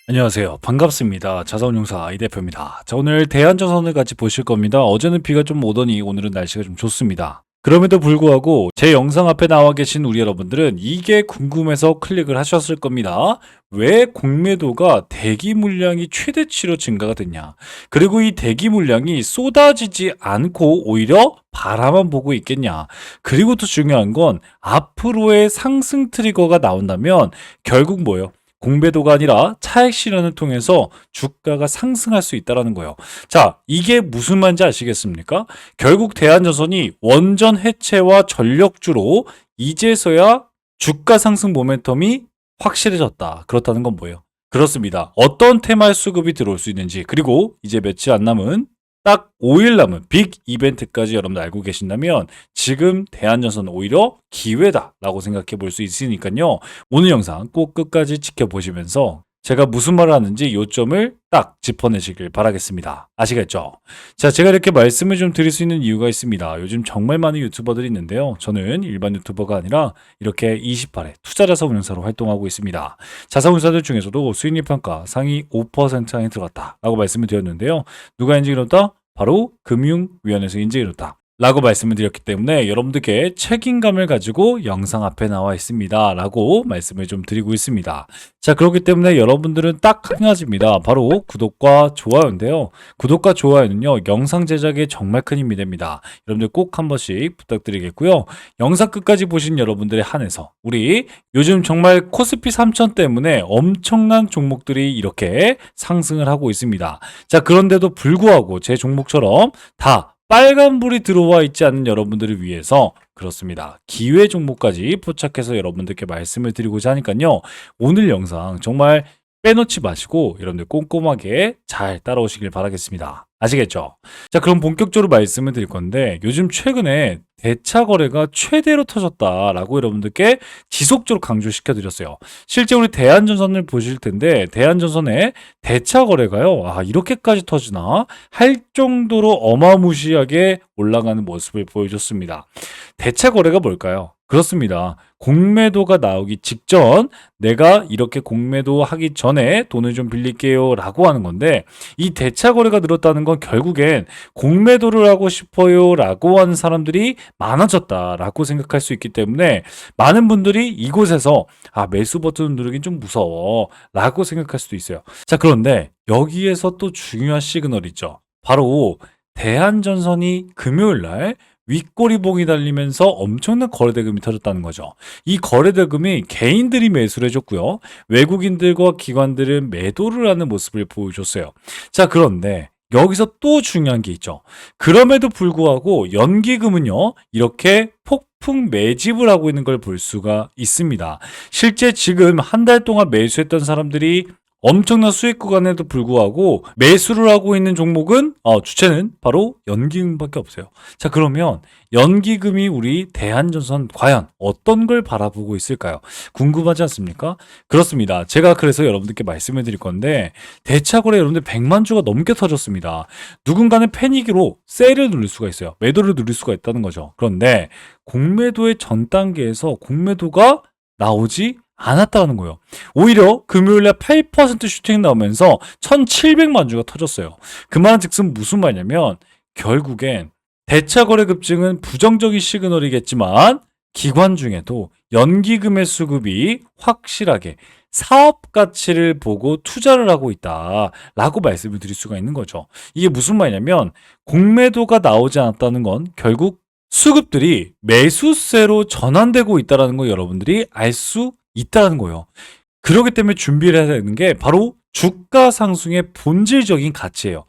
안녕하세요. 반갑습니다. 자산운용사 이 대표입니다. 자, 오늘 대한전선을 같이 보실 겁니다. 어제는 비가 좀 오더니 오늘은 날씨가 좀 좋습니다. 그럼에도 불구하고 제 영상 앞에 나와 계신 우리 여러분들은 이게 궁금해서 클릭을 하셨을 겁니다. 왜 공매도가 대기 물량이 최대치로 증가가 됐냐? 그리고 이 대기 물량이 쏟아지지 않고 오히려 바라만 보고 있겠냐? 그리고 또 중요한 건 앞으로의 상승 트리거가 나온다면 결국 뭐예요? 공매도가 아니라 차익 실현을 통해서 주가가 상승할 수 있다는 거예요. 자, 이게 무슨 말인지 아시겠습니까? 결국 대한전선이 원전 해체와 전력주로 이제서야 주가 상승 모멘텀이 확실해졌다. 그렇다는 건 뭐예요? 그렇습니다. 어떤 테마의 수급이 들어올 수 있는지, 그리고 이제 며칠 안 남은 딱 5일 남은 빅 이벤트까지 여러분들 알고 계신다면 지금 대한전선 오히려 기회다라고 생각해 볼 수 있으니까요. 오늘 영상 꼭 끝까지 지켜보시면서 제가 무슨 말을 하는지 요점을 딱 짚어내시길 바라겠습니다. 아시겠죠? 자, 제가 이렇게 말씀을 좀 드릴 수 있는 이유가 있습니다. 요즘 정말 많은 유튜버들이 있는데요. 저는 일반 유튜버가 아니라 이렇게 28회 투자자산운용사로 활동하고 있습니다. 자산운용사들 중에서도 수익률 평가 상위 5% 안에 들어갔다라고 말씀을 드렸는데요. 누가 인증해줬다? 바로 금융위원회에서 인증해줬다. 라고 말씀을 드렸기 때문에 여러분들께 책임감을 가지고 영상 앞에 나와 있습니다. 라고 말씀을 좀 드리고 있습니다. 자, 그렇기 때문에 여러분들은 딱 한 가지입니다. 바로 구독과 좋아요인데요. 구독과 좋아요는요, 영상 제작에 정말 큰 힘이 됩니다. 여러분들 꼭 한 번씩 부탁드리겠고요. 영상 끝까지 보신 여러분들에 한해서 우리 요즘 정말 코스피 3000 때문에 엄청난 종목들이 이렇게 상승을 하고 있습니다. 자, 그런데도 불구하고 제 종목처럼 다 빨간불이 들어와 있지 않는 여러분들을 위해서 그렇습니다. 기회 종목까지 포착해서 여러분들께 말씀을 드리고자 하니까요. 오늘 영상 정말 빼놓지 마시고 여러분들 꼼꼼하게 잘 따라오시길 바라겠습니다. 아시겠죠? 자, 그럼 본격적으로 말씀을 드릴 건데 요즘 최근에 대차 거래가 최대로 터졌다라고 여러분들께 지속적으로 강조시켜 드렸어요. 실제 우리 대한전선을 보실 텐데 대한전선의 대차 거래가요. 아, 이렇게까지 터지나 할 정도로 어마무시하게 올라가는 모습을 보여줬습니다. 대차 거래가 뭘까요? 그렇습니다. 공매도가 나오기 직전 내가 이렇게 공매도 하기 전에 돈을 좀 빌릴게요 라고 하는 건데 이 대차 거래가 늘었다는 건 결국엔 공매도를 하고 싶어요 라고 하는 사람들이 많아졌다라고 생각할 수 있기 때문에 많은 분들이 이곳에서 매수 버튼을 누르긴 좀 무서워 라고 생각할 수도 있어요. 자, 그런데 여기에서 또 중요한 시그널이 있죠. 바로 대한전선이 금요일 날 윗꼬리봉이 달리면서 엄청난 거래대금이 터졌다는 거죠. 이 거래대금이 개인들이 매수를 해줬고요. 외국인들과 기관들은 매도를 하는 모습을 보여줬어요. 자, 그런데 여기서 또 중요한 게 있죠. 그럼에도 불구하고 연기금은요, 이렇게 폭풍 매집을 하고 있는 걸 볼 수가 있습니다. 실제 지금 한 달 동안 매수했던 사람들이 엄청난 수익 구간에도 불구하고 매수를 하고 있는 종목은 주체는 바로 연기금밖에 없어요. 자, 그러면 연기금이 우리 대한전선 과연 어떤 걸 바라보고 있을까요? 궁금하지 않습니까? 그렇습니다. 제가 그래서 여러분들께 말씀을 드릴 건데 대차 거래 여러분들 100만 주가 넘게 터졌습니다. 누군가는 패닉으로 세일을 누릴 수가 있어요. 매도를 누릴 수가 있다는 거죠. 그런데 공매도의 전 단계에서 공매도가 나오지 않았다는 거예요. 오히려 금요일에 8% 슈팅 나오면서 1700만 주가 터졌어요. 그 말은 즉슨 무슨 말이냐면 결국엔 대차 거래 급증은 부정적인 시그널이겠지만 기관 중에도 연기금의 수급이 확실하게 사업 가치를 보고 투자를 하고 있다라고 말씀을 드릴 수가 있는 거죠. 이게 무슨 말이냐면 공매도가 나오지 않았다는 건 결국 수급들이 매수세로 전환되고 있다는 거 여러분들이 알 수 있다는 거예요. 그렇기 때문에 준비를 해야 되는 게 바로 주가 상승의 본질적인 가치예요.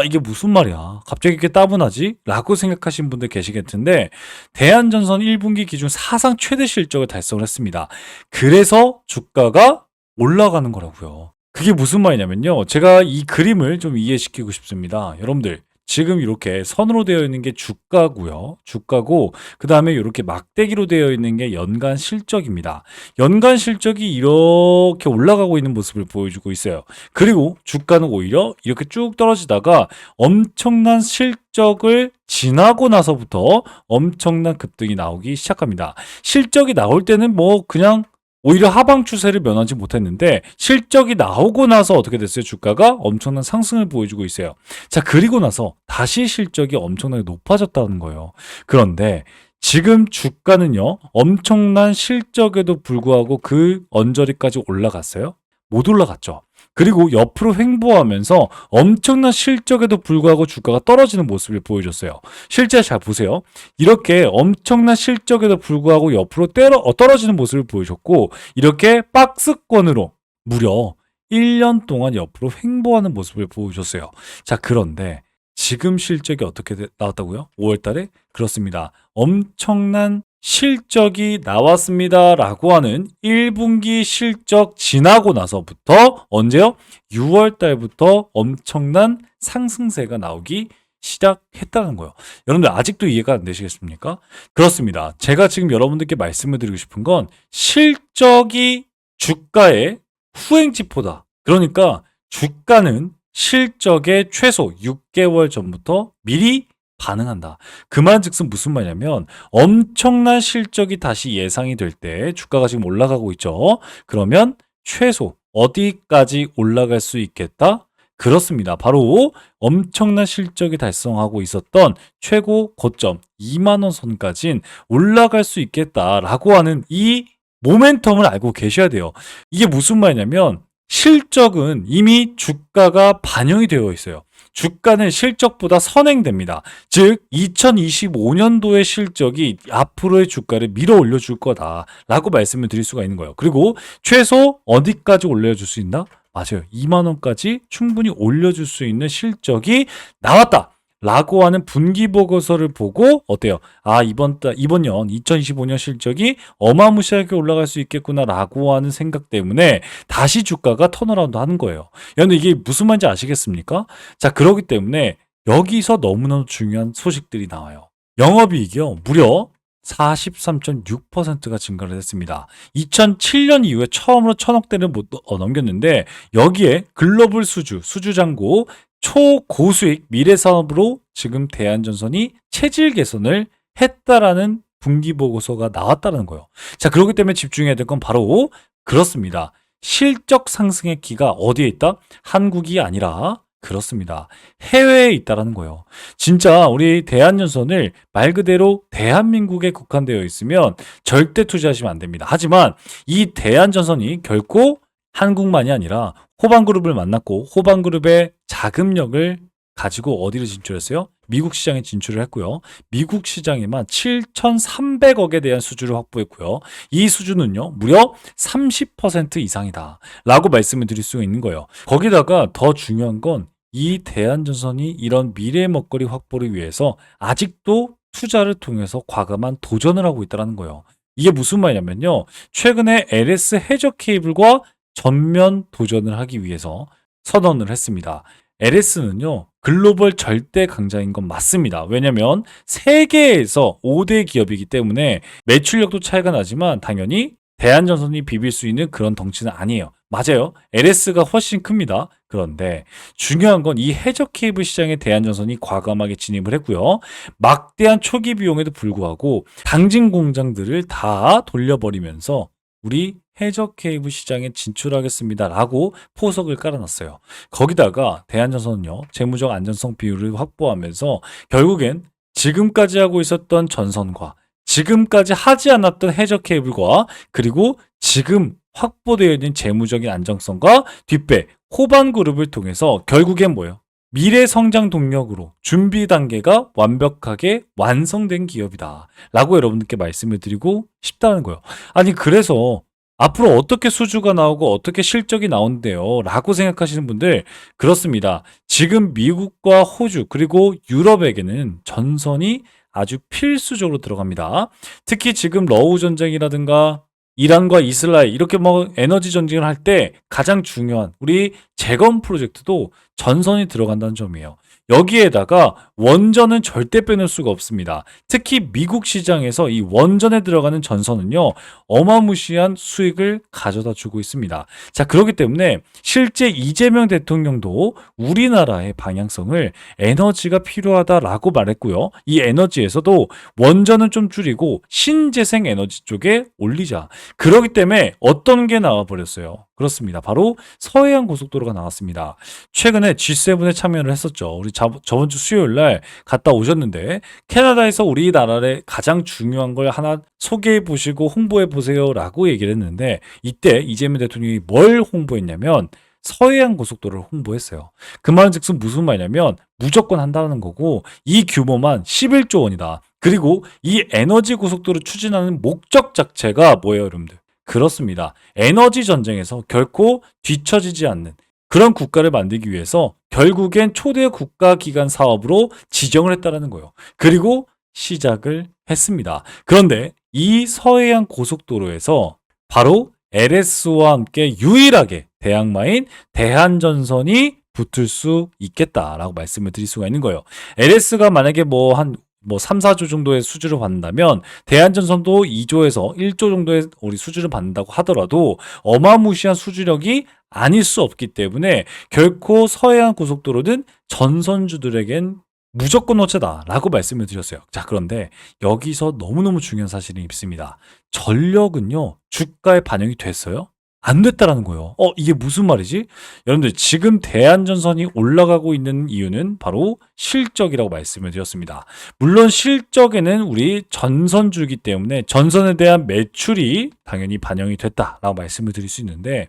이게 무슨 말이야? 갑자기 이렇게 따분하지? 라고 생각하시는 분들 계시겠는데 대한전선 1분기 기준 사상 최대 실적을 달성을 했습니다. 그래서 주가가 올라가는 거라고요. 그게 무슨 말이냐면요. 제가 이 그림을 좀 이해시키고 싶습니다. 여러분들 지금 이렇게 선으로 되어 있는 게 주가고요. 주가고 그 다음에 이렇게 막대기로 되어 있는 게 연간 실적입니다. 연간 실적이 이렇게 올라가고 있는 모습을 보여주고 있어요. 그리고 주가는 오히려 이렇게 쭉 떨어지다가 엄청난 실적을 지나고 나서부터 엄청난 급등이 나오기 시작합니다. 실적이 나올 때는 뭐 그냥 오히려 하방 추세를 면하지 못했는데 실적이 나오고 나서 어떻게 됐어요? 주가가 엄청난 상승을 보여주고 있어요. 자, 그리고 나서 다시 실적이 엄청나게 높아졌다는 거예요. 그런데 지금 주가는요, 엄청난 실적에도 불구하고 그 언저리까지 올라갔어요? 못 올라갔죠. 그리고 옆으로 횡보하면서 엄청난 실적에도 불구하고 주가가 떨어지는 모습을 보여줬어요. 실제 잘 보세요. 이렇게 엄청난 실적에도 불구하고 옆으로 떨어지는 모습을 보여줬고, 이렇게 박스권으로 무려 1년 동안 옆으로 횡보하는 모습을 보여줬어요. 자, 그런데 지금 실적이 어떻게 나왔다고요? 5월 달에? 그렇습니다. 엄청난 실적이 나왔습니다. 라고 하는 1분기 실적 지나고 나서부터 언제요? 6월 달부터 엄청난 상승세가 나오기 시작했다는 거예요. 여러분들 아직도 이해가 안 되시겠습니까? 그렇습니다. 제가 지금 여러분들께 말씀을 드리고 싶은 건 실적이 주가의 후행지표다. 그러니까 주가는 실적의 최소 6개월 전부터 미리 반응한다. 그 말즉슨 무슨 말이냐면 엄청난 실적이 다시 예상이 될 때 주가가 지금 올라가고 있죠. 그러면 최소 어디까지 올라갈 수 있겠다? 그렇습니다. 바로 엄청난 실적이 달성하고 있었던 최고 고점 2만 원 선까지는 올라갈 수 있겠다라고 하는 이 모멘텀을 알고 계셔야 돼요. 이게 무슨 말이냐면 실적은 이미 주가가 반영이 되어 있어요. 주가는 실적보다 선행됩니다. 즉 2025년도의 실적이 앞으로의 주가를 밀어 올려줄 거다라고 말씀을 드릴 수가 있는 거예요. 그리고 최소 어디까지 올려줄 수 있나? 맞아요. 2만 원까지 충분히 올려줄 수 있는 실적이 나왔다. 라고 하는 분기 보고서를 보고 어때요? 아, 이번 년 2025년 실적이 어마무시하게 올라갈 수 있겠구나라고 하는 생각 때문에 다시 주가가 턴어라운드 하는 거예요. 여러분 이게 무슨 말인지 아시겠습니까? 자, 그렇기 때문에 여기서 너무너무 중요한 소식들이 나와요. 영업이익이요. 무려 43.6%가 증가를 했습니다. 2007년 이후에 처음으로 1,000억대를 넘겼는데 여기에 글로벌 수주장고 초고수익 미래사업으로 지금 대한전선이 체질 개선을 했다라는 분기보고서가 나왔다는 거예요. 자, 그렇기 때문에 집중해야 될 건 바로 그렇습니다. 실적 상승의 기가 어디에 있다? 한국이 아니라 그렇습니다. 해외에 있다라는 거예요. 진짜 우리 대한전선을 말 그대로 대한민국에 국한되어 있으면 절대 투자하시면 안 됩니다. 하지만 이 대한전선이 결코 한국만이 아니라 호방그룹을 만났고 호방그룹의 자금력을 가지고 어디를 진출했어요? 미국 시장에 진출을 했고요. 미국 시장에만 7,300억에 대한 수주를 확보했고요. 이 수주는요, 무려 30% 이상이다. 라고 말씀을 드릴 수가 있는 거예요. 거기다가 더 중요한 건 이 대한전선이 이런 미래 먹거리 확보를 위해서 아직도 투자를 통해서 과감한 도전을 하고 있다는 거예요. 이게 무슨 말이냐면요. 최근에 LS 해저 케이블과 전면 도전을 하기 위해서 선언을 했습니다. LS는요, 글로벌 절대 강자인 건 맞습니다. 왜냐면 세계에서 5대 기업이기 때문에 매출력도 차이가 나지만 당연히 대한전선이 비빌 수 있는 그런 덩치는 아니에요. 맞아요. LS가 훨씬 큽니다. 그런데 중요한 건 이 해저 케이블 시장에 대한전선이 과감하게 진입을 했고요. 막대한 초기 비용에도 불구하고 당진 공장들을 다 돌려버리면서 우리 해저 케이블 시장에 진출하겠습니다라고 포석을 깔아놨어요. 거기다가 대한전선은요, 재무적 안전성 비율을 확보하면서 결국엔 지금까지 하고 있었던 전선과 지금까지 하지 않았던 해저 케이블과 그리고 지금 확보되어 있는 재무적인 안정성과 뒷배 호반 그룹을 통해서 결국엔 뭐예요? 미래 성장 동력으로 준비 단계가 완벽하게 완성된 기업이다 라고 여러분들께 말씀을 드리고 싶다는 거예요. 아니 그래서 앞으로 어떻게 수주가 나오고 어떻게 실적이 나온대요 라고 생각하시는 분들, 그렇습니다. 지금 미국과 호주 그리고 유럽에게는 전선이 아주 필수적으로 들어갑니다. 특히 지금 러우 전쟁이라든가 이란과 이스라엘 이렇게 뭐 에너지 전쟁을 할 때 가장 중요한 우리 재건 프로젝트도 전선이 들어간다는 점이에요. 여기에다가 원전은 절대 빼놓을 수가 없습니다. 특히 미국 시장에서 이 원전에 들어가는 전선은요, 어마무시한 수익을 가져다 주고 있습니다. 자, 그렇기 때문에 실제 이재명 대통령도 우리나라의 방향성을 에너지가 필요하다라고 말했고요. 이 에너지에서도 원전은 좀 줄이고 신재생 에너지 쪽에 올리자. 그렇기 때문에 어떤 게 나와버렸어요. 그렇습니다. 바로 서해안 고속도로가 나왔습니다. 최근에 G7에 참여를 했었죠. 우리 저번 주 수요일 날 갔다 오셨는데 캐나다에서 우리나라의 가장 중요한 걸 하나 소개해 보시고 홍보해 보세요라고 얘기를 했는데 이때 이재명 대통령이 뭘 홍보했냐면 서해안 고속도로를 홍보했어요. 그 말은 즉슨 무슨 말이냐면 무조건 한다는 거고 이 규모만 11조 원이다. 그리고 이 에너지 고속도로 추진하는 목적 자체가 뭐예요, 여러분들? 그렇습니다. 에너지 전쟁에서 결코 뒤처지지 않는 그런 국가를 만들기 위해서 결국엔 초대 국가 기관 사업으로 지정을 했다라는 거예요. 그리고 시작을 했습니다. 그런데 이 서해안 고속도로에서 바로 LS와 함께 유일하게 대항마인 대한전선이 붙을 수 있겠다라고 말씀을 드릴 수가 있는 거예요. LS가 만약에 뭐 3, 4조 정도의 수주를 받는다면 대한전선도 2조에서 1조 정도의 우리 수주를 받는다고 하더라도 어마무시한 수주력이 아닐 수 없기 때문에 결코 서해안 고속도로는 전선주들에겐 무조건 호재다라고 말씀을 드렸어요. 자, 그런데 여기서 너무너무 중요한 사실이 있습니다. 전력은요, 주가에 반영이 됐어요? 안 됐다라는 거예요. 이게 무슨 말이지? 여러분들 지금 대한전선이 올라가고 있는 이유는 바로 실적이라고 말씀을 드렸습니다. 물론 실적에는 우리 전선주이기 때문에 전선에 대한 매출이 당연히 반영이 됐다라고 말씀을 드릴 수 있는데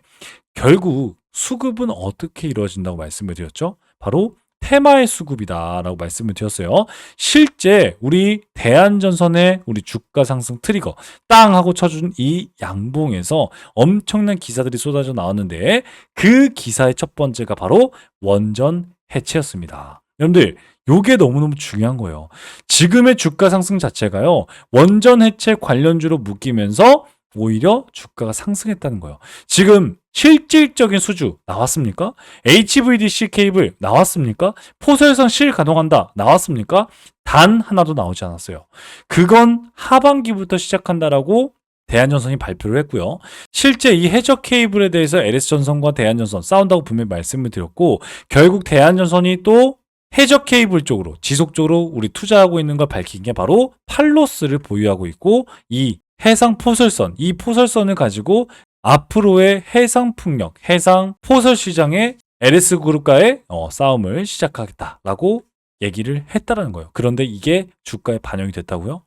결국 수급은 어떻게 이루어진다고 말씀을 드렸죠? 바로 테마의 수급이다라고 말씀을 드렸어요. 실제 우리 대한전선의 우리 주가 상승 트리거 땅 하고 쳐준 이 양봉에서 엄청난 기사들이 쏟아져 나왔는데 그 기사의 첫 번째가 바로 원전 해체였습니다. 여러분들 요게 너무너무 중요한 거예요. 지금의 주가 상승 자체가요. 원전 해체 관련주로 묶이면서 오히려 주가가 상승했다는 거예요. 지금 실질적인 수주 나왔습니까? HVDC 케이블 나왔습니까? 포설선 실 가동한다 나왔습니까? 단 하나도 나오지 않았어요. 그건 하반기부터 시작한다라고 대한전선이 발표를 했고요. 실제 이 해저 케이블에 대해서 LS전선과 대한전선 싸운다고 분명히 말씀을 드렸고 결국 대한전선이 또 해저 케이블 쪽으로 지속적으로 우리 투자하고 있는 걸 밝힌 게 바로 팔로스를 보유하고 있고 이 해상 포설선, 이 포설선을 가지고 앞으로의 해상 풍력, 해상 포설 시장의 LS그룹과의 싸움을 시작하겠다라고 얘기를 했다라는 거예요. 그런데 이게 주가에 반영이 됐다고요?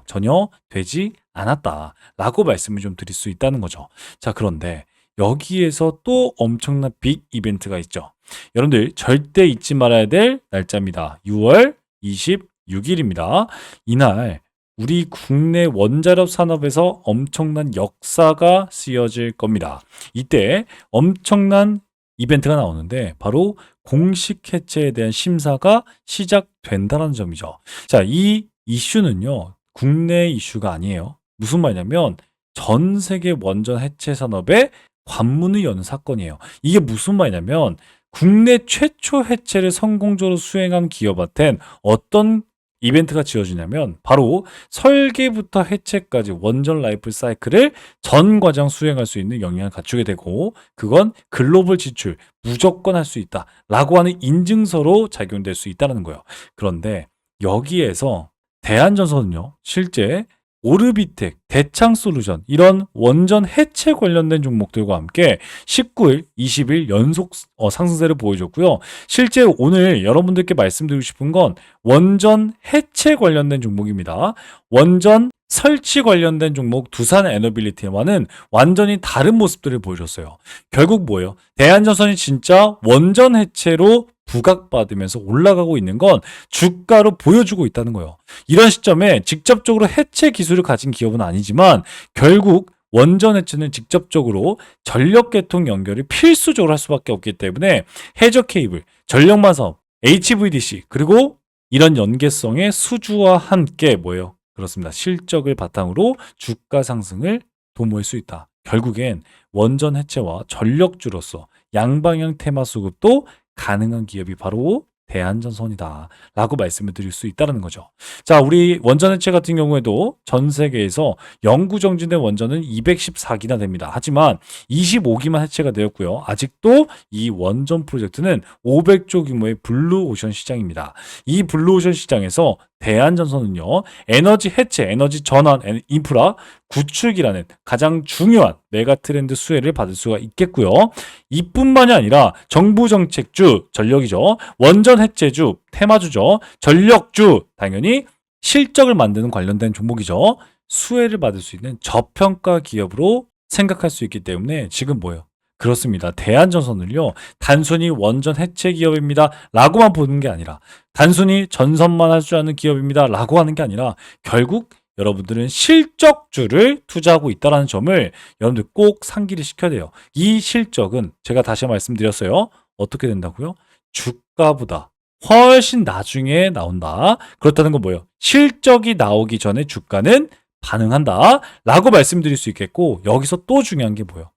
전혀 되지 않았다라고 말씀을 좀 드릴 수 있다는 거죠. 자, 그런데 여기에서 또 엄청난 빅 이벤트가 있죠. 여러분들 절대 잊지 말아야 될 날짜입니다. 6월 26일입니다. 이날 우리 국내 원자력 산업에서 엄청난 역사가 쓰여질 겁니다. 이때 엄청난 이벤트가 나오는데 바로 공식 해체에 대한 심사가 시작된다는 점이죠. 자, 이 이슈는요. 국내 이슈가 아니에요. 무슨 말이냐면 전 세계 원전 해체 산업에 관문을 여는 사건이에요. 이게 무슨 말이냐면 국내 최초 해체를 성공적으로 수행한 기업한텐 어떤 이벤트가 지어지냐면 바로 설계부터 해체까지 원전 라이프 사이클을 전 과정 수행할 수 있는 역량을 갖추게 되고 그건 글로벌 진출 무조건 할 수 있다라고 하는 인증서로 작용될 수 있다는 거예요. 그런데 여기에서 대한전선은요. 실제 오르비텍, 대창솔루션 이런 원전 해체 관련된 종목들과 함께 19일, 20일 연속 상승세를 보여줬고요. 실제 오늘 여러분들께 말씀드리고 싶은 건 원전 해체 관련된 종목입니다. 원전 설치 관련된 종목 두산 에너빌리티와는 완전히 다른 모습들을 보여줬어요. 결국 뭐예요? 대한전선이 진짜 원전 해체로 부각받으면서 올라가고 있는 건 주가로 보여주고 있다는 거예요. 이런 시점에 직접적으로 해체 기술을 가진 기업은 아니지만 결국 원전 해체는 직접적으로 전력 계통 연결이 필수적으로 할 수밖에 없기 때문에 해저 케이블, 전력망 사업, HVDC 그리고 이런 연계성의 수주와 함께 뭐예요? 그렇습니다. 실적을 바탕으로 주가 상승을 도모할 수 있다. 결국엔 원전 해체와 전력주로서 양방향 테마 수급도 가능한 기업이 바로 대한전선이다 라고 말씀을 드릴 수 있다는 거죠. 자, 우리 원전 해체 같은 경우에도 전 세계에서 영구 정진된 원전은 214기나 됩니다. 하지만 25기만 해체가 되었고요. 아직도 이 원전 프로젝트는 500조 규모의 블루오션 시장입니다. 이 블루오션 시장에서 대한전선은요, 에너지 해체, 에너지 전환, 인프라 구축이라는 가장 중요한 메가트렌드 수혜를 받을 수가 있겠고요. 이뿐만이 아니라 정부 정책주, 전력이죠. 원전 해체주, 테마주죠. 전력주, 당연히 실적을 만드는 관련된 종목이죠. 수혜를 받을 수 있는 저평가 기업으로 생각할 수 있기 때문에 지금 뭐예요? 그렇습니다. 대한전선을요, 단순히 원전 해체 기업입니다 라고만 보는 게 아니라, 단순히 전선만 할 줄 아는 기업입니다 라고 하는 게 아니라, 결국 여러분들은 실적주를 투자하고 있다는 점을 여러분들 꼭 상기를 시켜야 돼요. 이 실적은 제가 다시 말씀드렸어요. 어떻게 된다고요? 주가보다 훨씬 나중에 나온다. 그렇다는 건 뭐예요? 실적이 나오기 전에 주가는 반응한다 라고 말씀드릴 수 있겠고, 여기서 또 중요한 게 뭐예요?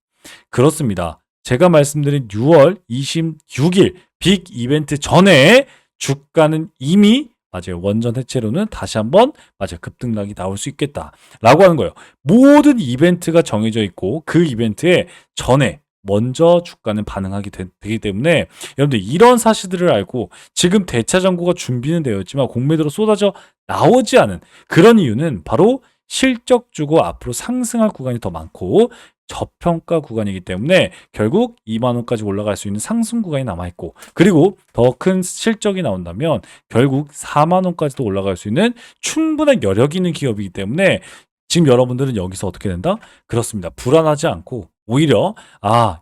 그렇습니다. 제가 말씀드린 6월 26일 빅 이벤트 전에 주가는 이미 맞아요. 원전 해체로는 다시 한번 맞아요. 급등락이 나올 수 있겠다라고 하는 거예요. 모든 이벤트가 정해져 있고 그 이벤트에 전에 먼저 주가는 반응하게 되기 때문에 여러분들 이런 사실들을 알고 지금 대차 정고가 준비는 되었지만 공매도로 쏟아져 나오지 않은 그런 이유는 바로 실적 주고 앞으로 상승할 구간이 더 많고 저평가 구간이기 때문에 결국 2만 원까지 올라갈 수 있는 상승 구간이 남아있고, 그리고 더 큰 실적이 나온다면 결국 4만 원까지도 올라갈 수 있는 충분한 여력이 있는 기업이기 때문에 지금 여러분들은 여기서 어떻게 된다? 그렇습니다. 불안하지 않고 오히려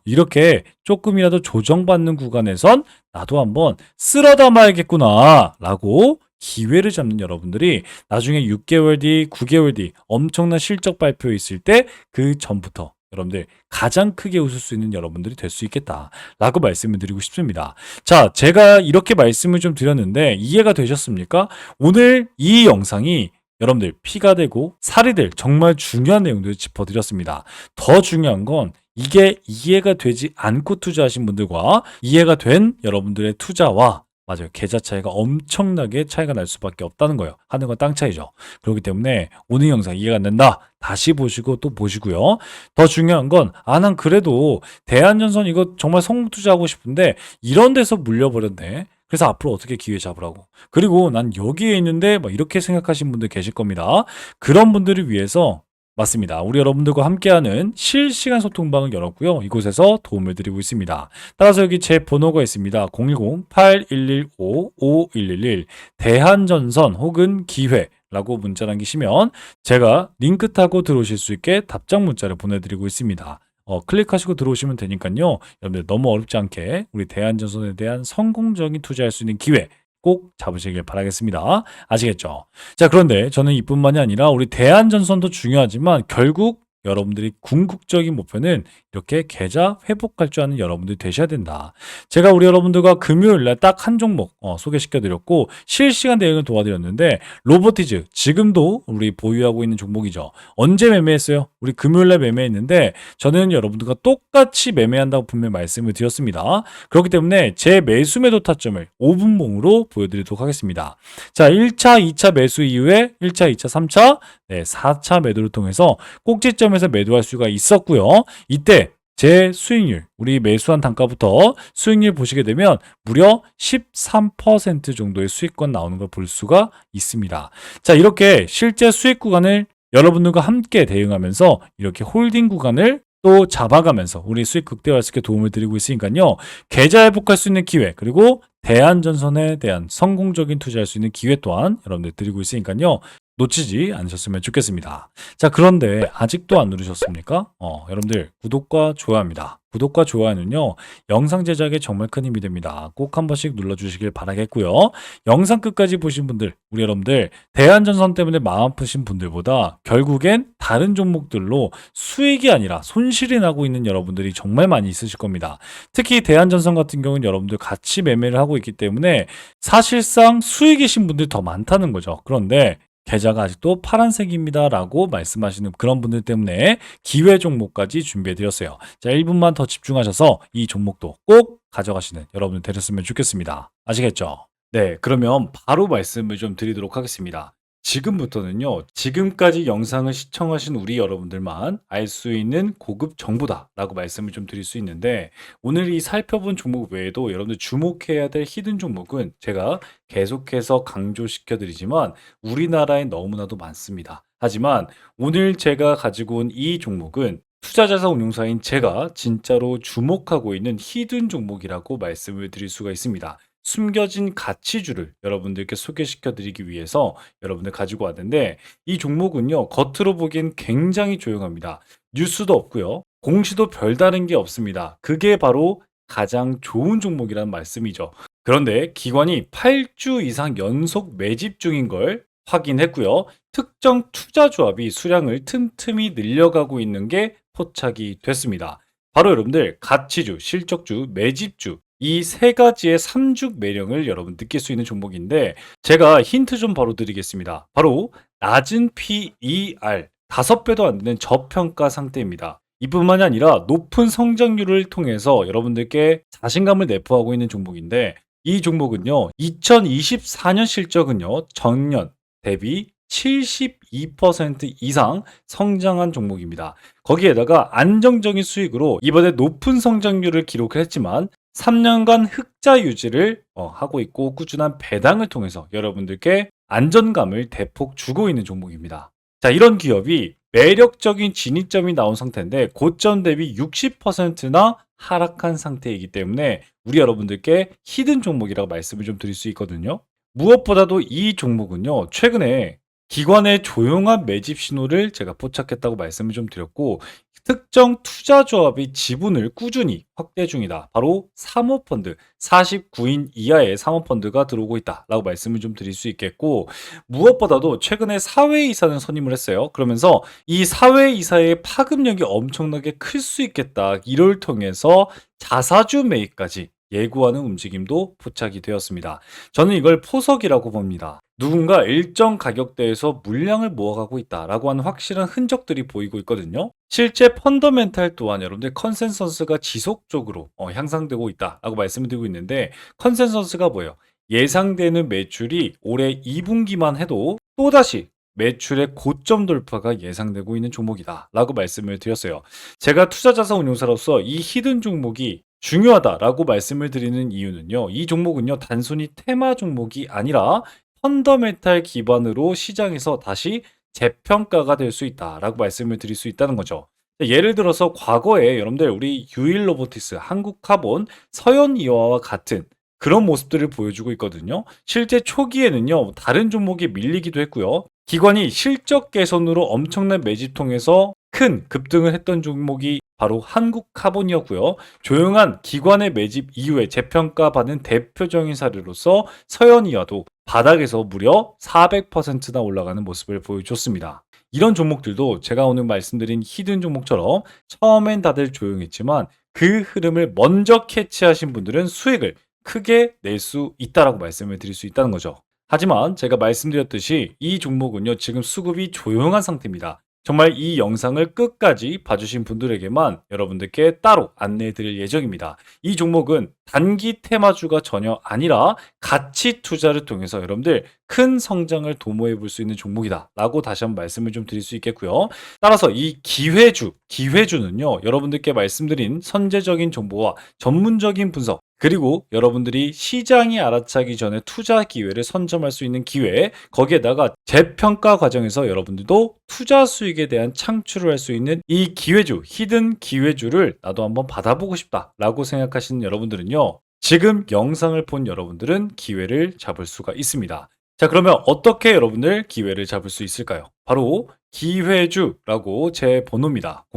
이렇게 조금이라도 조정받는 구간에선 나도 한번 쓸어 담아야겠구나 라고 기회를 잡는 여러분들이 나중에 6개월 뒤, 9개월 뒤 엄청난 실적 발표 있을 때 그 전부터 여러분들 가장 크게 웃을 수 있는 여러분들이 될 수 있겠다라고 말씀을 드리고 싶습니다. 자, 제가 이렇게 말씀을 좀 드렸는데 이해가 되셨습니까? 오늘 이 영상이 여러분들 피가 되고 살이 될 정말 중요한 내용들을 짚어드렸습니다. 더 중요한 건 이게 이해가 되지 않고 투자하신 분들과 이해가 된 여러분들의 투자와 맞아요. 계좌 차이가 엄청나게 차이가 날 수밖에 없다는 거예요. 하늘과 땅 차이죠. 그렇기 때문에 오늘 영상 이해가 안 된다. 다시 보시고 또 보시고요. 더 중요한 건 난 그래도 대한전선 이거 정말 성공 투자하고 싶은데 이런 데서 물려버렸네. 그래서 앞으로 어떻게 기회 잡으라고. 그리고 난 여기에 있는데 이렇게 생각하시는 분들 계실 겁니다. 그런 분들을 위해서 맞습니다. 우리 여러분들과 함께하는 실시간 소통방을 열었고요. 이곳에서 도움을 드리고 있습니다. 따라서 여기 제 번호가 있습니다. 010-8115-5111 대한전선 혹은 기회라고 문자 남기시면 제가 링크 타고 들어오실 수 있게 답장 문자를 보내드리고 있습니다. 클릭하시고 들어오시면 되니까요. 여러분들 너무 어렵지 않게 우리 대한전선에 대한 성공적인 투자할 수 있는 기회 꼭 잡으시길 바라겠습니다. 아시겠죠? 자, 그런데 저는 이뿐만이 아니라 우리 대한전선도 중요하지만 결국 여러분들이 궁극적인 목표는 이렇게 계좌 회복할 줄 아는 여러분들이 되셔야 된다. 제가 우리 여러분들과 금요일날 딱 한 종목 소개시켜드렸고 실시간 대응을 도와드렸는데 로보티즈 지금도 우리 보유하고 있는 종목이죠. 언제 매매했어요? 우리 금요일날 매매했는데 저는 여러분들과 똑같이 매매한다고 분명히 말씀을 드렸습니다. 그렇기 때문에 제 매수 매도 타점을 5분봉으로 보여드리도록 하겠습니다. 자, 1차, 2차 매수 이후에 1차, 2차, 3차, 4차 매도를 통해서 꼭지점에서 매도할 수가 있었고요. 이때 제 수익률, 우리 매수한 단가부터 수익률 보시게 되면 무려 13% 정도의 수익권 나오는 걸 볼 수가 있습니다. 자, 이렇게 실제 수익 구간을 여러분들과 함께 대응하면서 이렇게 홀딩 구간을 또 잡아가면서 우리 수익 극대화할 수 있게 도움을 드리고 있으니까요. 계좌 회복할 수 있는 기회, 그리고 대한전선에 대한 성공적인 투자할 수 있는 기회 또한 여러분들 드리고 있으니까요. 놓치지 않으셨으면 좋겠습니다. 자, 그런데 아직도 안 누르셨습니까? 여러분들 구독과 좋아요입니다. 구독과 좋아요는요, 영상 제작에 정말 큰 힘이 됩니다. 꼭 한 번씩 눌러주시길 바라겠고요. 영상 끝까지 보신 분들, 우리 여러분들 대한전선 때문에 마음 아프신 분들보다 결국엔 다른 종목들로 수익이 아니라 손실이 나고 있는 여러분들이 정말 많이 있으실 겁니다. 특히 대한전선 같은 경우는 여러분들 같이 매매를 하고 있기 때문에 사실상 수익이신 분들이 더 많다는 거죠. 그런데 계좌가 아직도 파란색입니다 라고 말씀하시는 그런 분들 때문에 기회 종목까지 준비해 드렸어요. 자, 1분만 더 집중하셔서 이 종목도 꼭 가져가시는 여러분들 되셨으면 좋겠습니다. 아시겠죠? 네, 그러면 바로 말씀을 좀 드리도록 하겠습니다. 지금부터는요, 지금까지 영상을 시청하신 우리 여러분들만 알 수 있는 고급 정보다라고 말씀을 좀 드릴 수 있는데, 오늘 이 살펴본 종목 외에도 여러분들 주목해야 될 히든 종목은 제가 계속해서 강조시켜 드리지만 우리나라에 너무나도 많습니다. 하지만 오늘 제가 가지고 온 이 종목은 투자자산 운용사인 제가 진짜로 주목하고 있는 히든 종목이라고 말씀을 드릴 수가 있습니다. 숨겨진 가치주를 여러분들께 소개시켜 드리기 위해서 여러분들 가지고 왔는데, 이 종목은요, 겉으로 보기엔 굉장히 조용합니다. 뉴스도 없고요. 공시도 별다른 게 없습니다. 그게 바로 가장 좋은 종목이라는 말씀이죠. 그런데 기관이 8주 이상 연속 매집 중인 걸 확인했고요. 특정 투자 조합이 수량을 틈틈이 늘려가고 있는 게 포착이 됐습니다. 바로 여러분들 가치주, 실적주, 매집주 이 세 가지의 삼죽 매력을 여러분 느낄 수 있는 종목인데, 제가 힌트 좀 바로 드리겠습니다. 바로 낮은 PER 5배도 안 되는 저평가 상태입니다. 이뿐만이 아니라 높은 성장률을 통해서 여러분들께 자신감을 내포하고 있는 종목인데, 이 종목은요 2024년 실적은요 전년 대비 72% 이상 성장한 종목입니다. 거기에다가 안정적인 수익으로 이번에 높은 성장률을 기록했지만 3년간 흑자 유지를 하고 있고, 꾸준한 배당을 통해서 여러분들께 안전감을 대폭 주고 있는 종목입니다. 자, 이런 기업이 매력적인 진입점이 나온 상태인데 고점 대비 60%나 하락한 상태이기 때문에 우리 여러분들께 히든 종목이라고 말씀을 좀 드릴 수 있거든요. 무엇보다도 이 종목은요, 최근에 기관의 조용한 매집 신호를 제가 포착했다고 말씀을 좀 드렸고, 특정 투자 조합이 지분을 꾸준히 확대 중이다. 바로 사모펀드, 49인 이하의 사모펀드가 들어오고 있다라고 말씀을 좀 드릴 수 있겠고, 무엇보다도 최근에 사회이사는 선임을 했어요. 그러면서 이 사회이사의 파급력이 엄청나게 클 수 있겠다. 이를 통해서 자사주 매입까지 예고하는 움직임도 포착이 되었습니다. 저는 이걸 포석이라고 봅니다. 누군가 일정 가격대에서 물량을 모아가고 있다라고 하는 확실한 흔적들이 보이고 있거든요. 실제 펀더멘탈 또한 여러분들 컨센서스가 지속적으로 향상되고 있다라고 말씀을 드리고 있는데, 컨센서스가 뭐예요? 예상되는 매출이 올해 2분기만 해도 또다시 매출의 고점 돌파가 예상되고 있는 종목이다라고 말씀을 드렸어요. 제가 투자자산 운용사로서 이 히든 종목이 중요하다라고 말씀을 드리는 이유는요, 이 종목은요 단순히 테마 종목이 아니라 펀더멘탈 기반으로 시장에서 다시 재평가가 될 수 있다라고 말씀을 드릴 수 있다는 거죠. 예를 들어서 과거에 여러분들 우리 유일 로보티스, 한국카본, 서현이와와 같은 그런 모습들을 보여주고 있거든요. 실제 초기에는요 다른 종목이 밀리기도 했고요. 기관이 실적 개선으로 엄청난 매집 통해서 큰 급등을 했던 종목이 바로 한국카본이었고요. 조용한 기관의 매집 이후에 재평가받은 대표적인 사례로서 서현이와도 바닥에서 무려 400%나 올라가는 모습을 보여줬습니다. 이런 종목들도 제가 오늘 말씀드린 히든 종목처럼 처음엔 다들 조용했지만 그 흐름을 먼저 캐치하신 분들은 수익을 크게 낼 수 있다라고 말씀을 드릴 수 있다는 거죠. 하지만 제가 말씀드렸듯이 이 종목은요 지금 수급이 조용한 상태입니다. 정말 이 영상을 끝까지 봐주신 분들에게만 여러분들께 따로 안내해 드릴 예정입니다. 이 종목은 단기 테마주가 전혀 아니라 가치 투자를 통해서 여러분들 큰 성장을 도모해 볼 수 있는 종목이다 라고 다시 한번 말씀을 좀 드릴 수 있겠고요. 따라서 이 기회주는요 여러분들께 말씀드린 선제적인 정보와 전문적인 분석, 그리고 여러분들이 시장이 알아차기 전에 투자 기회를 선점할 수 있는 기회, 거기에다가 재평가 과정에서 여러분들도 투자 수익에 대한 창출을 할 수 있는 이 기회주, 히든 기회주를 나도 한번 받아보고 싶다라고 생각하시는 여러분들은요, 지금 영상을 본 여러분들은 기회를 잡을 수가 있습니다. 자, 그러면 어떻게 여러분들 기회를 잡을 수 있을까요? 바로 기회주라고 제 번호입니다.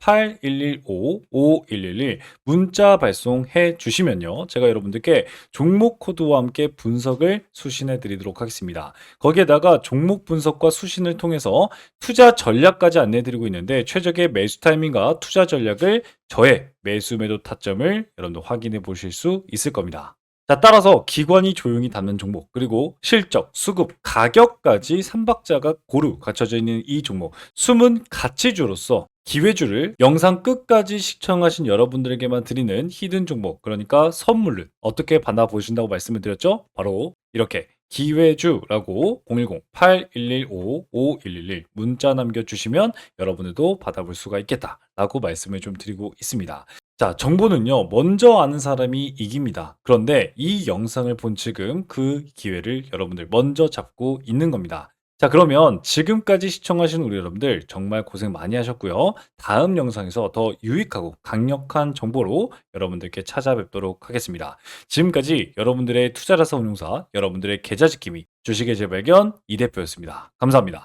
010-8115-5111 문자 발송해 주시면요, 제가 여러분들께 종목 코드와 함께 분석을 수신해 드리도록 하겠습니다. 거기에다가 종목 분석과 수신을 통해서 투자 전략까지 안내 드리고 있는데, 최적의 매수 타이밍과 투자 전략을 저의 매수 매도 타점을 여러분들 확인해 보실 수 있을 겁니다. 자, 따라서 기관이 조용히 담는 종목, 그리고 실적, 수급, 가격까지 삼박자가 고루 갖춰져 있는 이 종목, 숨은 가치주로서 기회주를 영상 끝까지 시청하신 여러분들에게만 드리는 히든 종목, 그러니까 선물을 어떻게 받아보신다고 말씀을 드렸죠? 바로 이렇게 기회주라고 010-8115-5111 문자 남겨주시면 여러분들도 받아볼 수가 있겠다라고 말씀을 좀 드리고 있습니다. 자, 정보는요, 먼저 아는 사람이 이깁니다. 그런데 이 영상을 본 지금 그 기회를 여러분들 먼저 잡고 있는 겁니다. 자, 그러면 지금까지 시청하신 우리 여러분들 정말 고생 많이 하셨고요. 다음 영상에서 더 유익하고 강력한 정보로 여러분들께 찾아뵙도록 하겠습니다. 지금까지 여러분들의 투자라서 운용사, 여러분들의 계좌 지킴이, 주식의 재발견 이 대표였습니다. 감사합니다.